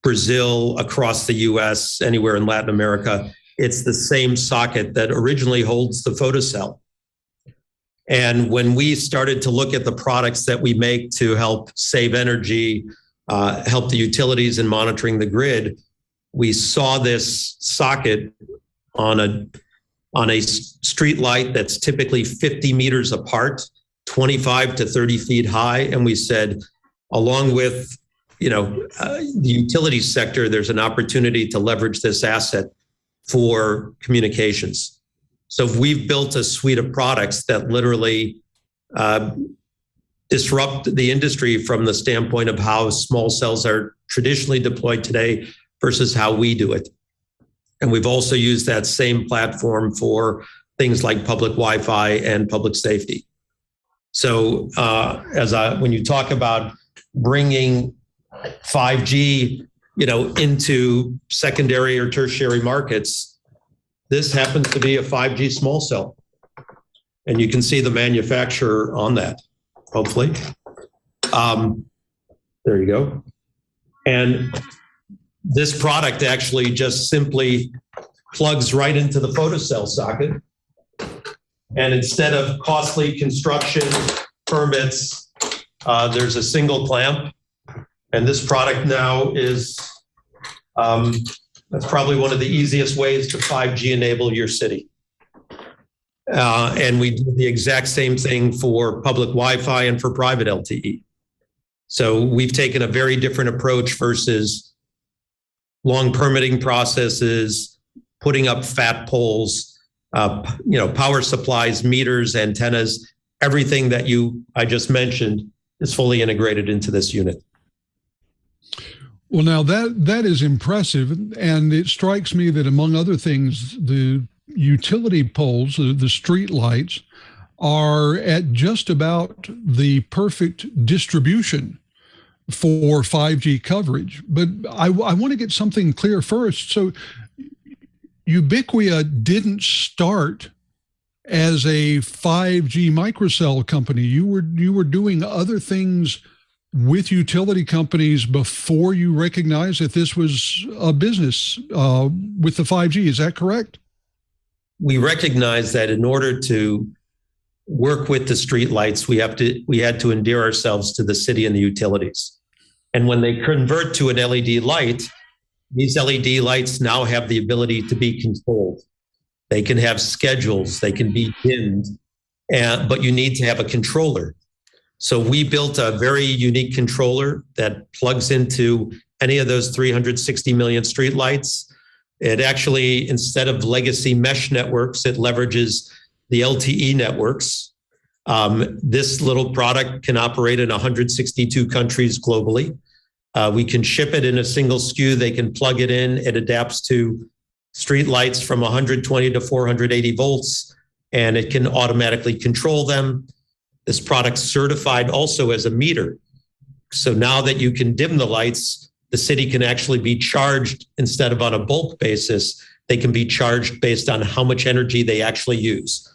Brazil, across the US, anywhere in Latin America, it's the same socket that originally holds the photocell. And when we started to look at the products that we make to help save energy, help the utilities in monitoring the grid, we saw this socket on a street light that's typically 50 meters apart, 25 to 30 feet high. And we said, along with the utility sector, there's an opportunity to leverage this asset for communications. So we've built a suite of products that literally disrupt the industry from the standpoint of how small cells are traditionally deployed today versus how we do it. And we've also used that same platform for things like public Wi-Fi and public safety. So when you talk about bringing 5G, into secondary or tertiary markets, this happens to be a 5G small cell. And you can see the manufacturer on that, hopefully. There you go. And this product actually just simply plugs right into the photocell socket. And instead of costly construction permits, there's a single clamp. And this product now is, that's probably one of the easiest ways to 5G enable your city. And we do the exact same thing for public Wi-Fi and for private LTE. So we've taken a very different approach versus long permitting processes, putting up fat poles, power supplies, meters, antennas, everything that I just mentioned is fully integrated into this unit. Well, now that is impressive, and it strikes me that among other things, the utility poles, the street lights, are at just about the perfect distribution for 5G coverage. But I want to get something clear first. So Ubicquia didn't start as a 5G microcell company. You were doing other things with utility companies before you recognized that this was a business with the 5G. Is that correct? We recognize that in order to work with the streetlights, we had to endear ourselves to the city and the utilities. And when they convert to an LED light, these LED lights now have the ability to be controlled. They can have schedules, they can be dimmed, but you need to have a controller. So we built a very unique controller that plugs into any of those 360 million streetlights. It actually, instead of legacy mesh networks, it leverages the LTE networks. This little product can operate in 162 countries globally. We can ship it in a single SKU. They can plug it in. It adapts to streetlights from 120 to 480 volts, and it can automatically control them. This product's certified also as a meter. So now that you can dim the lights, the city can actually be charged instead of on a bulk basis. They can be charged based on how much energy they actually use.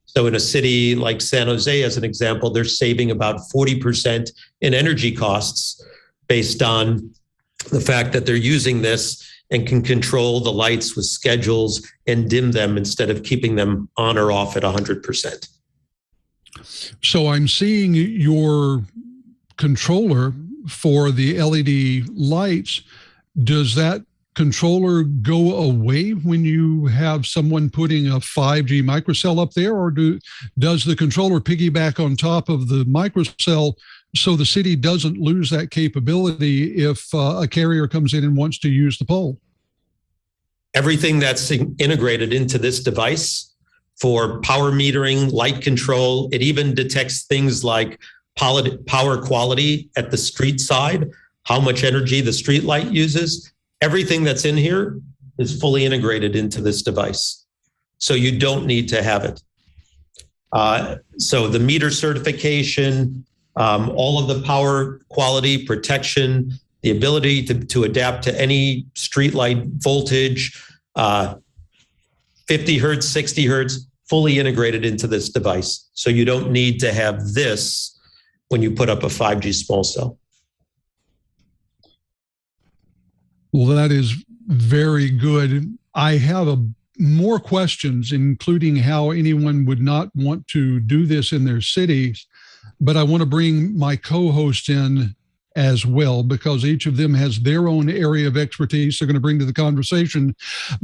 So in a city like San Jose, as an example, they're saving about 40% in energy costs based on the fact that they're using this and can control the lights with schedules and dim them instead of keeping them on or off at 100%. So I'm seeing your controller for the LED lights. Does that controller go away when you have someone putting a 5G microcell up there, or does the controller piggyback on top of the microcell so the city doesn't lose that capability if a carrier comes in and wants to use the pole? Everything that's integrated into this device for power metering, light control, it even detects things like power quality at the street side, how much energy the street light uses. Everything that's in here is fully integrated into this device. So you don't need to have it. So the meter certification, all of the power quality protection, the ability to adapt to any streetlight voltage, 50 hertz, 60 hertz, fully integrated into this device. So you don't need to have this when you put up a 5G small cell. Well, that is very good. I have more questions, including how anyone would not want to do this in their cities, but I want to bring my co-host in as well, because each of them has their own area of expertise they're going to bring to the conversation.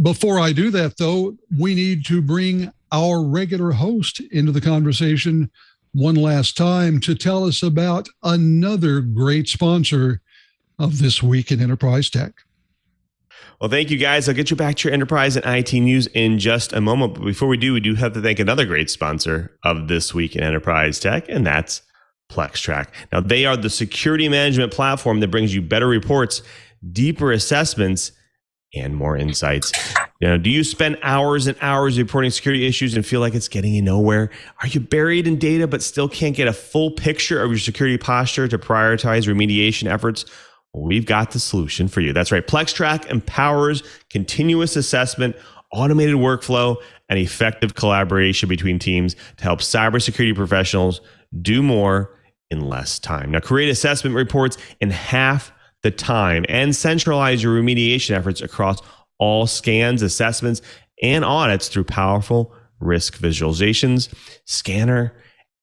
Before I do that, though, we need to bring our regular host into the conversation one last time to tell us about another great sponsor of This Week in Enterprise Tech. Well, thank you, guys. I'll get you back to your enterprise and IT news in just a moment. But before we do have to thank another great sponsor of This Week in Enterprise Tech, and that's PlexTrack. Now, they are the security management platform that brings you better reports, deeper assessments, and more insights. Do you spend hours and hours reporting security issues and feel like it's getting you nowhere? Are you buried in data but still can't get a full picture of your security posture to prioritize remediation efforts? Well, we've got the solution for you. That's right. PlexTrack empowers continuous assessment, automated workflow, and effective collaboration between teams to help cybersecurity professionals do more in less time. Now, create assessment reports in half the time, and centralize your remediation efforts across all scans, assessments, and audits through powerful risk visualizations, scanner,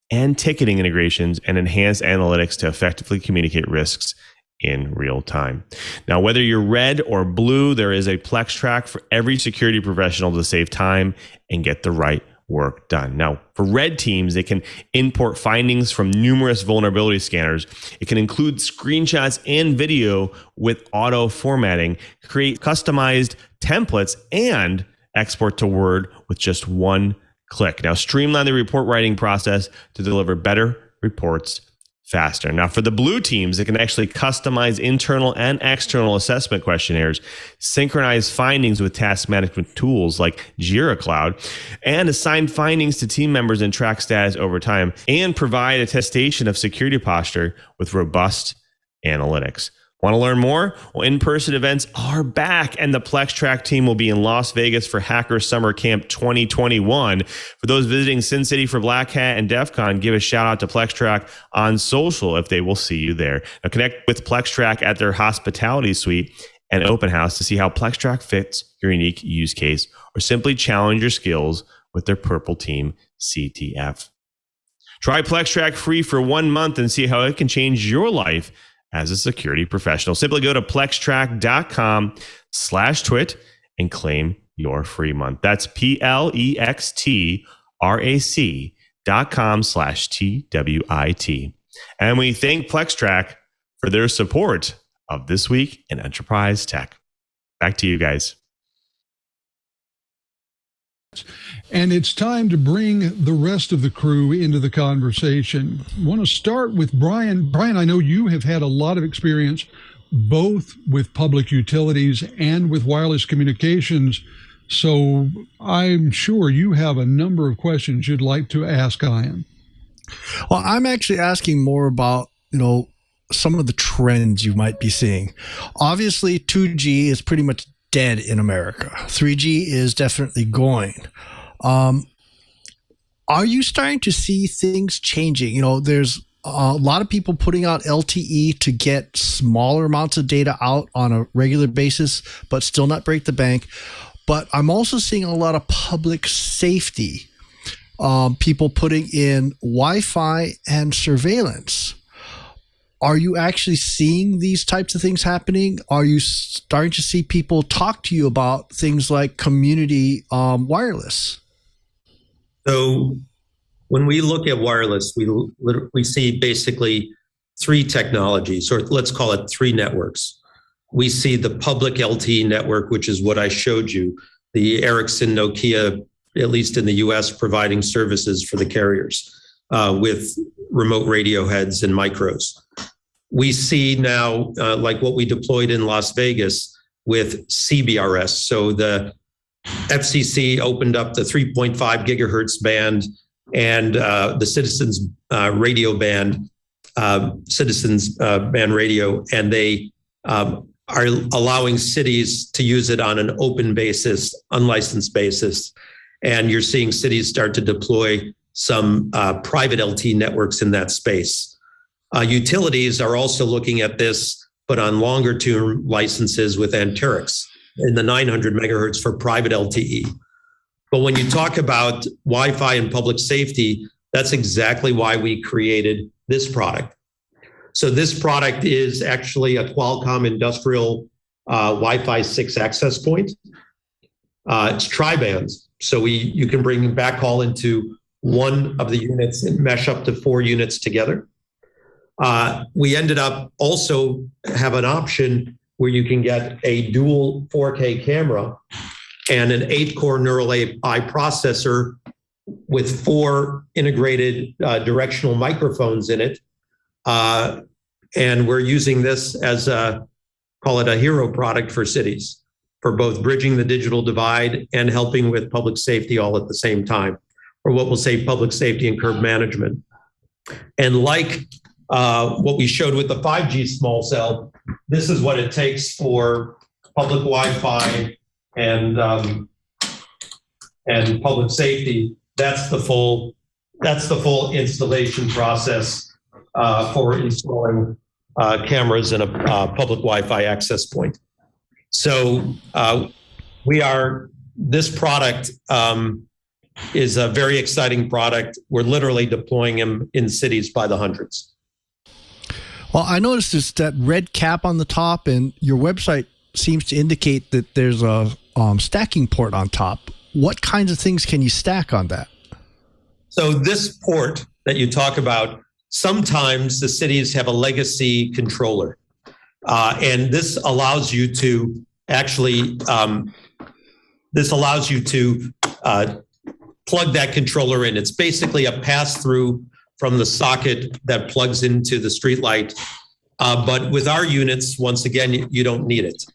and ticketing integrations, and enhanced analytics to effectively communicate risks in real time. Now, whether you're red or blue, there is a Plex track for every security professional to save time and get the right work done. Now, for red teams, they can import findings from numerous vulnerability scanners. It can include screenshots and video with auto formatting, create customized templates, and export to Word with just one click. Now, streamline the report writing process to deliver better reports faster. Now, for the blue teams, it can actually customize internal and external assessment questionnaires, synchronize findings with task management tools like Jira Cloud, and assign findings to team members and track status over time, and provide attestation of security posture with robust analytics. Want to learn more? Well, in-person events are back, and the Plex Track team will be in Las Vegas for Hacker Summer Camp 2021. For those visiting Sin City for BlackHat and DEF CON, give a shout out to Plex Track on social if they will see you there. Now, connect with Plex Track at their hospitality suite and open house to see how Plex Track fits your unique use case, or simply challenge your skills with their Purple Team CTF. Try Plex Track free for 1 month and see how it can change your life as a security professional. Simply go to plextrack.com/twit and claim your free month. That's plextrac.com/TWIT. And we thank PlexTrack for their support of This Week in Enterprise Tech. Back to you guys. And it's time to bring the rest of the crew into the conversation. I want to start with Brian. Brian, I know you have had a lot of experience both with public utilities and with wireless communications. So I'm sure you have a number of questions you'd like to ask Ian. Well, I'm actually asking more about, some of the trends you might be seeing. Obviously, 2G is pretty much dead in America. 3G is definitely going. Are you starting to see things changing? There's a lot of people putting out LTE to get smaller amounts of data out on a regular basis, but still not break the bank. But I'm also seeing a lot of public safety, people putting in Wi-Fi and surveillance. Are you actually seeing these types of things happening? Are you starting to see people talk to you about things like community wireless? So when we look at wireless, we see basically three technologies, or let's call it three networks. We see the public LTE network, which is what I showed you, the Ericsson, Nokia, at least in the US, providing services for the carriers with remote radio heads and micros. We see now, like what we deployed in Las Vegas with CBRS. So the FCC opened up the 3.5 gigahertz band and the Citizens radio band, Citizens band radio, and they are allowing cities to use it on an open basis, unlicensed basis. And you're seeing cities start to deploy some private LTE networks in that space. Utilities are also looking at this, but on longer term licenses with Anterix in the 900 megahertz for private LTE. But when you talk about Wi-Fi and public safety, that's exactly why we created this product. So this product is actually a Qualcomm industrial Wi-Fi 6 access point. It's tri-bands. So you can bring backhaul into one of the units and mesh up to 4 units together. We ended up also have an option where you can get a dual 4K camera and an 8-core neural AI processor with 4 integrated directional microphones in it. And we're using this as call it a hero product for cities, for both bridging the digital divide and helping with public safety all at the same time, or what we'll say public safety and curb management. And like what we showed with the 5G small cell, this is what it takes for public Wi-Fi and public safety. That's the full installation process for installing cameras and a public Wi-Fi access point. So this product is a very exciting product. We're literally deploying them in cities by the hundreds. Well, I noticed it's that red cap on the top, and your website seems to indicate that there's a stacking port on top. What kinds of things can you stack on that? So this port that you talk about, sometimes the cities have a legacy controller, and this allows you to actually plug that controller in. It's basically a pass-through from the socket that plugs into the streetlight. But with our units, once again, you don't need it.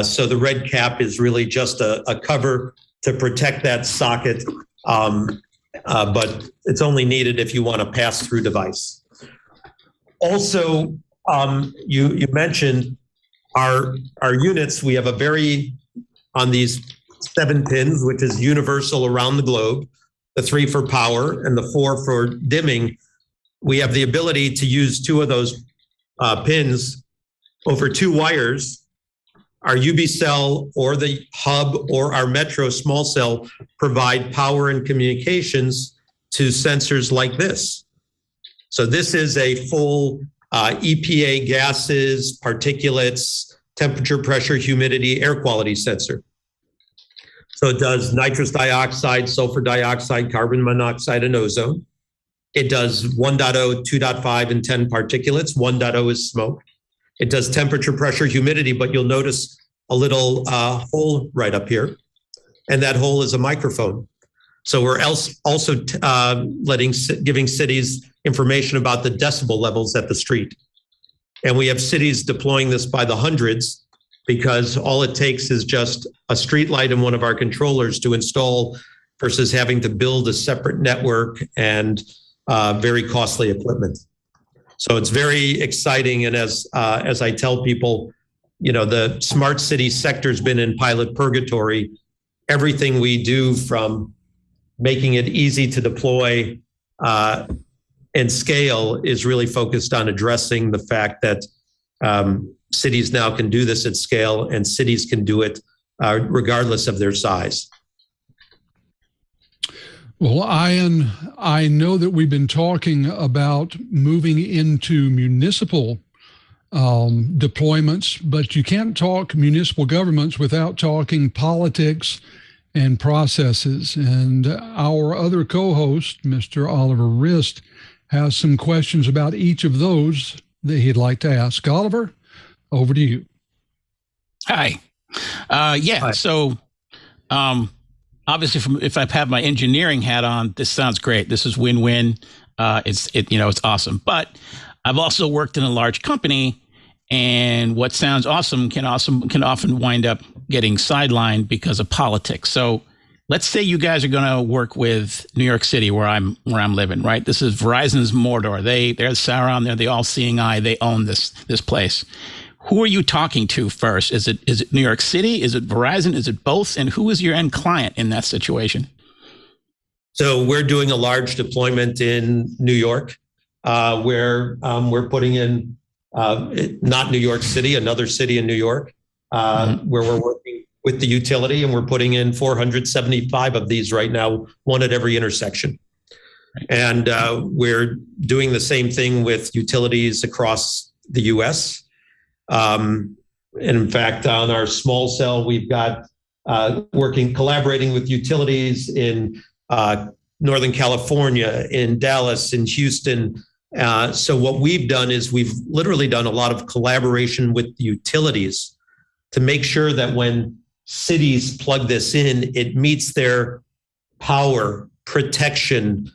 So the red cap is really just a cover to protect that socket, but it's only needed if you want a pass-through device. Also, you mentioned our units. We have on these 7 pins, which is universal around the globe, the 3 for power and the 4 for dimming. We have the ability to use 2 of those pins over 2 wires. Our Ubicell or the hub or our Metro small cell provide power and communications to sensors like this. So this is a full EPA gases, particulates, temperature, pressure, humidity, air quality sensor. So it does nitrous dioxide, sulfur dioxide, carbon monoxide, and ozone. It does 1.0, 2.5, and 10 particulates. 1.0 is smoke. It does temperature, pressure, humidity, but you'll notice a little hole right up here. And that hole is a microphone. So we're also giving cities information about the decibel levels at the street. And we have cities deploying this by the hundreds, because all it takes is just a street light and one of our controllers to install versus having to build a separate network and very costly equipment. So it's very exciting. And as I tell people, the smart city sector's been in pilot purgatory. Everything we do, from making it easy to deploy and scale, is really focused on addressing the fact that cities now can do this at scale, and cities can do it regardless of their size. Well, Ian, I know that we've been talking about moving into municipal deployments, but you can't talk municipal governments without talking politics and processes. And our other co-host, Mr. Oliver Rist, has some questions about each of those that he'd like to ask. Oliver, over to you. Hi. Hi. So obviously, if I have my engineering hat on, this sounds great. This is win-win. It's awesome. But I've also worked in a large company, and what sounds awesome can often wind up getting sidelined because of politics. So let's say you guys are going to work with New York City, where I'm living, right? This is Verizon's Mordor. They're Sauron. They're the all-seeing eye. They own this place. Who are you talking to first? Is it New York City? Is it Verizon? Is it both? And who is your end client in that situation? So we're doing a large deployment in New York, where we're putting in, not New York City, another city in New York, where we're working with the utility, and we're putting in 475 of these right now, one at every intersection. And we're doing the same thing with utilities across the U.S. And in fact, on our small cell, we've got collaborating with utilities in Northern California, in Dallas, in Houston. So what we've done is we've literally done a lot of collaboration with utilities to make sure that when cities plug this in, it meets their power protection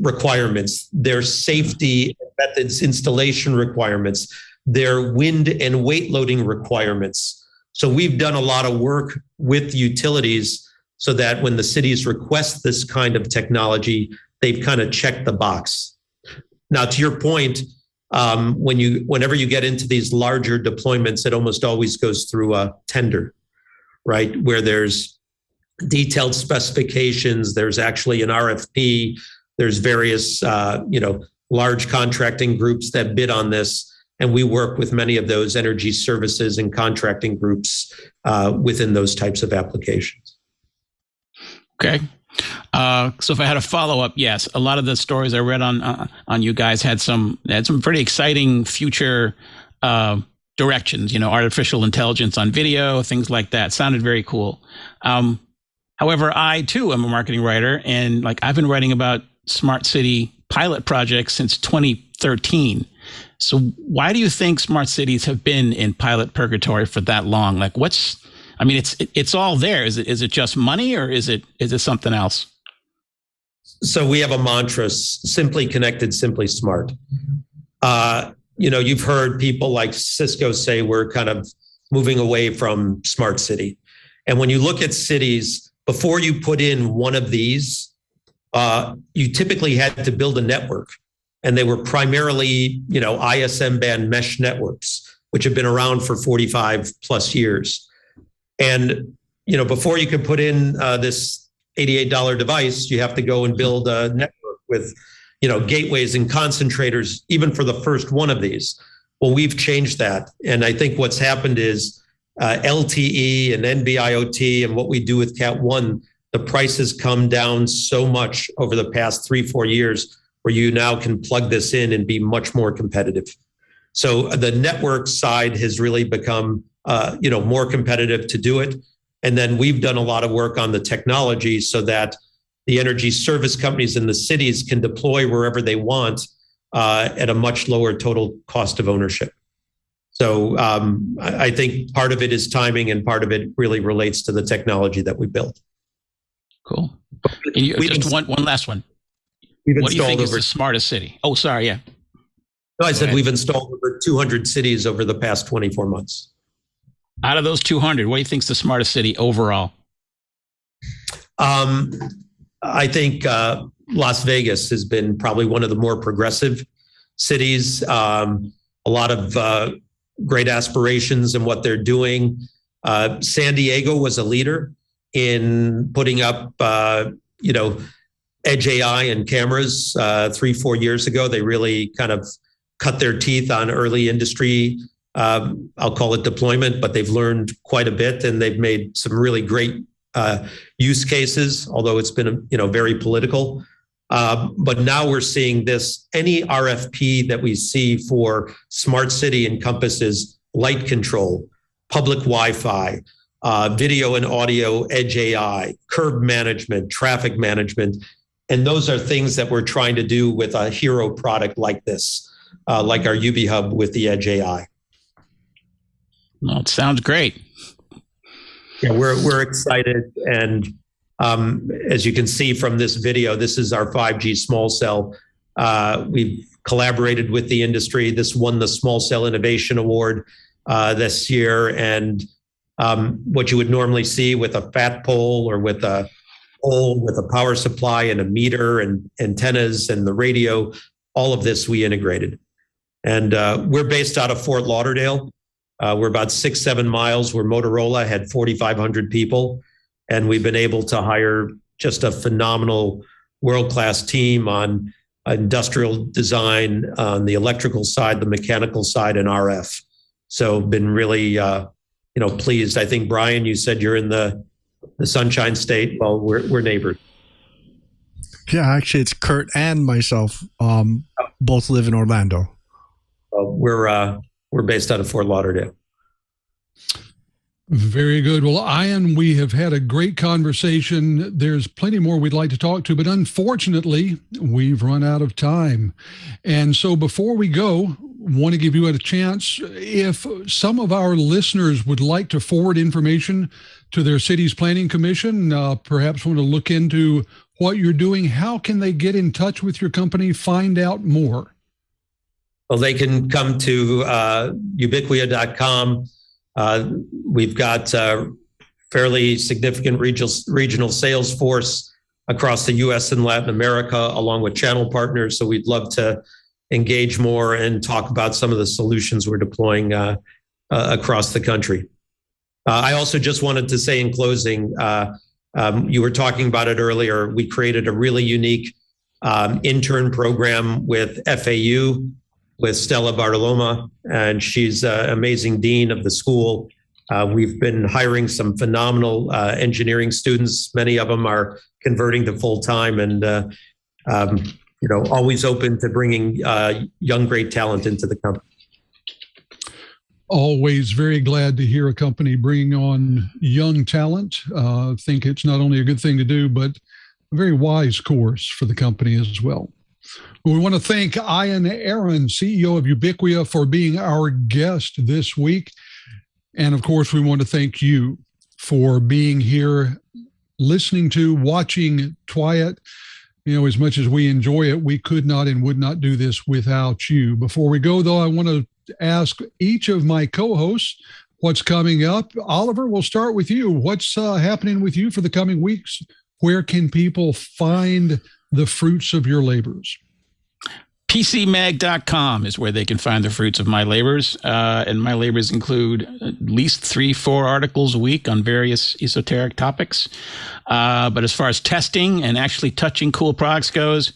requirements, their safety methods installation requirements, their wind and weight loading requirements. So we've done a lot of work with utilities so that when the cities request this kind of technology, they've kind of checked the box. Now, to your point, whenever you get into these larger deployments, it almost always goes through a tender, right? Where there's detailed specifications, there's actually an RFP, there's various, large contracting groups that bid on this. And we work with many of those energy services and contracting groups within those types of applications. Okay. So if I had a follow-up, yes, a lot of the stories I read on you guys had some pretty exciting future directions, artificial intelligence on video, things like that. Sounded very cool. However, I too am a marketing writer, and I've been writing about smart city pilot projects since 2013. So why do you think smart cities have been in pilot purgatory for that long? It's all there. Is it just money, or is it something else? So we have a mantra: simply connected, simply smart. You've heard people like Cisco say we're kind of moving away from smart city. And when you look at cities, before you put in one of these, you typically had to build a network. And they were primarily, ISM band mesh networks, which have been around for 45 plus years. And, before you could put in this $88 device, you have to go and build a network with, gateways and concentrators, even for the first one of these. Well, we've changed that. And I think what's happened is LTE and NB-IoT and what we do with Cat 1, the price has come down so much over the past 3-4 years, where you now can plug this in and be much more competitive. So the network side has really become, more competitive to do it. And then we've done a lot of work on the technology so that the energy service companies in the cities can deploy wherever they want at a much lower total cost of ownership. So I think part of it is timing, and part of it really relates to the technology that we built. Cool. And just one last one. What do you think is the smartest city? Oh, sorry. Yeah. No, I said we've installed over 200 cities over the past 24 months. Out of those 200, what do you think is the smartest city overall? I think Las Vegas has been probably one of the more progressive cities. A lot of great aspirations in what they're doing. San Diego was a leader in putting up, Edge AI and cameras 3-4 years ago. They really kind of cut their teeth on early industry, I'll call it deployment, but they've learned quite a bit, and they've made some really great use cases, although it's been very political. But now we're seeing this. Any RFP that we see for smart city encompasses light control, public Wi-Fi, video and audio, edge AI, curb management, traffic management. And those are things that we're trying to do with a hero product like this, like our UbiHub with the edge AI. Well, it sounds great. Yeah, we're excited. And as you can see from this video, this is our 5G small cell. We've collaborated with the industry. This won the Small Cell Innovation Award this year. And what you would normally see with a fat pole or with a pole with a power supply and a meter and antennas and the radio, all of this we integrated. And we're based out of Fort Lauderdale. We're about 6-7 miles where Motorola had 4,500 people. And we've been able to hire just a phenomenal world-class team on industrial design, on the electrical side, the mechanical side, and RF. So been really, pleased. I think, Brian, you said you're in the Sunshine State. Well, we're neighbors. Yeah, actually, it's Curt and myself. Both live in Orlando. We're based out of Fort Lauderdale. Very good. Well, Ian, we have had a great conversation. There's plenty more we'd like to talk to, but unfortunately, we've run out of time. And so before we go, want to give you a chance, if some of our listeners would like to forward information to their city's planning commission, perhaps want to look into what you're doing, how can they get in touch with your company, find out more? Well, they can come to Ubicquia.com. We've got a fairly significant regional sales force across the U.S. and Latin America, along with channel partners. So we'd love to engage more and talk about some of the solutions we're deploying across the country. I also just wanted to say in closing, you were talking about it earlier. We created a really unique intern program with FAU with Stella Bartoloma, and she's an amazing dean of the school. We've been hiring some phenomenal engineering students. Many of them are converting to full-time, and always open to bringing young, great talent into the company. Always very glad to hear a company bringing on young talent. I think it's not only a good thing to do, but a very wise course for the company as well. We want to thank Ian Aaron, CEO of Ubicquia, for being our guest this week. And of course, we want to thank you for being here, listening to, watching TWiT. As much as we enjoy it, we could not and would not do this without you. Before we go, though, I want to ask each of my co-hosts what's coming up. Oliver, we'll start with you. What's happening with you for the coming weeks? Where can people find the fruits of your labors? PCMag.com is where they can find the fruits of my labors. And my labors include at least 3-4 articles a week on various esoteric topics. But as far as testing and actually touching cool products goes,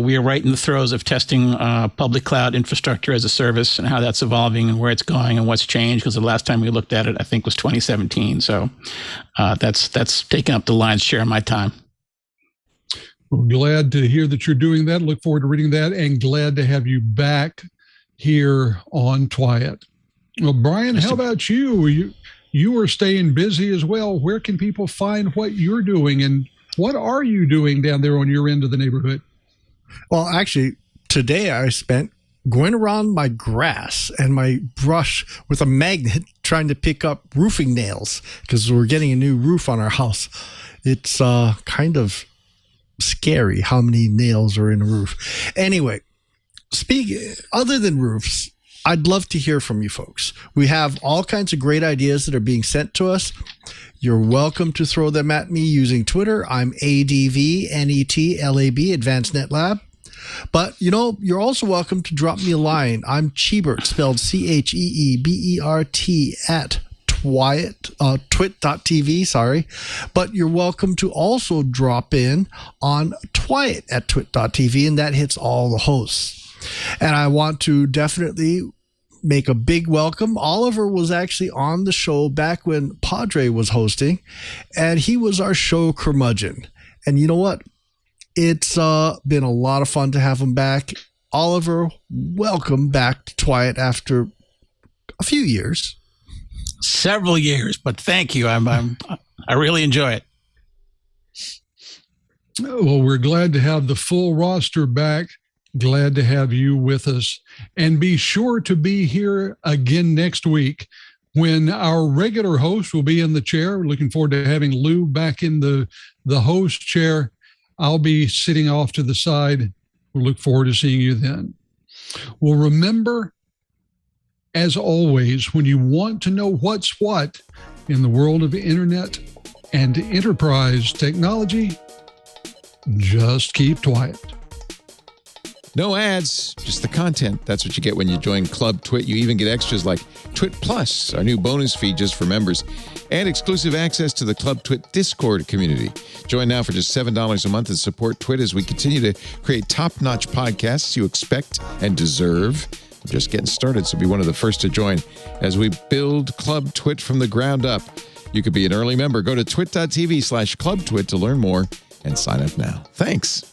we are right in the throes of testing public cloud infrastructure as a service and how that's evolving and where it's going and what's changed, because the last time we looked at it, I think, was 2017. So that's taking up the lion's share of my time. Well, glad to hear that you're doing that. Look forward to reading that, and glad to have you back here on TWiT. Well, Brian, how about you? You are staying busy as well. Where can people find what you're doing, and what are you doing down there on your end of the neighborhood? Well, actually, today I spent going around my grass and my brush with a magnet trying to pick up roofing nails because we're getting a new roof on our house. It's kind of scary how many nails are in a roof. Anyway, other than roofs, I'd love to hear from you folks. We have all kinds of great ideas that are being sent to us. You're welcome to throw them at me using Twitter. I'm ADVNETLAB, Advanced Net Lab. But, you're also welcome to drop me a line. I'm Cheebert, spelled CHEEBERT, at twit.tv, sorry. But you're welcome to also drop in on TWiT at twit.tv, and that hits all the hosts. And I want to definitely make a big welcome. Oliver was actually on the show back when Padre was hosting, and he was our show curmudgeon. And you know what? It's been a lot of fun to have him back. Oliver, welcome back to TWiT after a few years. Several years, but thank you. I really enjoy it. Well, we're glad to have the full roster back. Glad to have you with us. And be sure to be here again next week when our regular host will be in the chair. We're looking forward to having Lou back in the host chair. I'll be sitting off to the side. We'll look forward to seeing you then. Well, remember, as always, when you want to know what's what in the world of internet and enterprise technology, just keep TWiT. No ads, just the content. That's what you get when you join Club TWiT. You even get extras like TWiT Plus, our new bonus feed just for members, and exclusive access to the Club TWiT Discord community. Join now for just $7 a month and support TWiT as we continue to create top-notch podcasts you expect and deserve. We're just getting started, so be one of the first to join as we build Club TWiT from the ground up. You could be an early member. Go to twit.tv/clubtwit to learn more and sign up now. Thanks.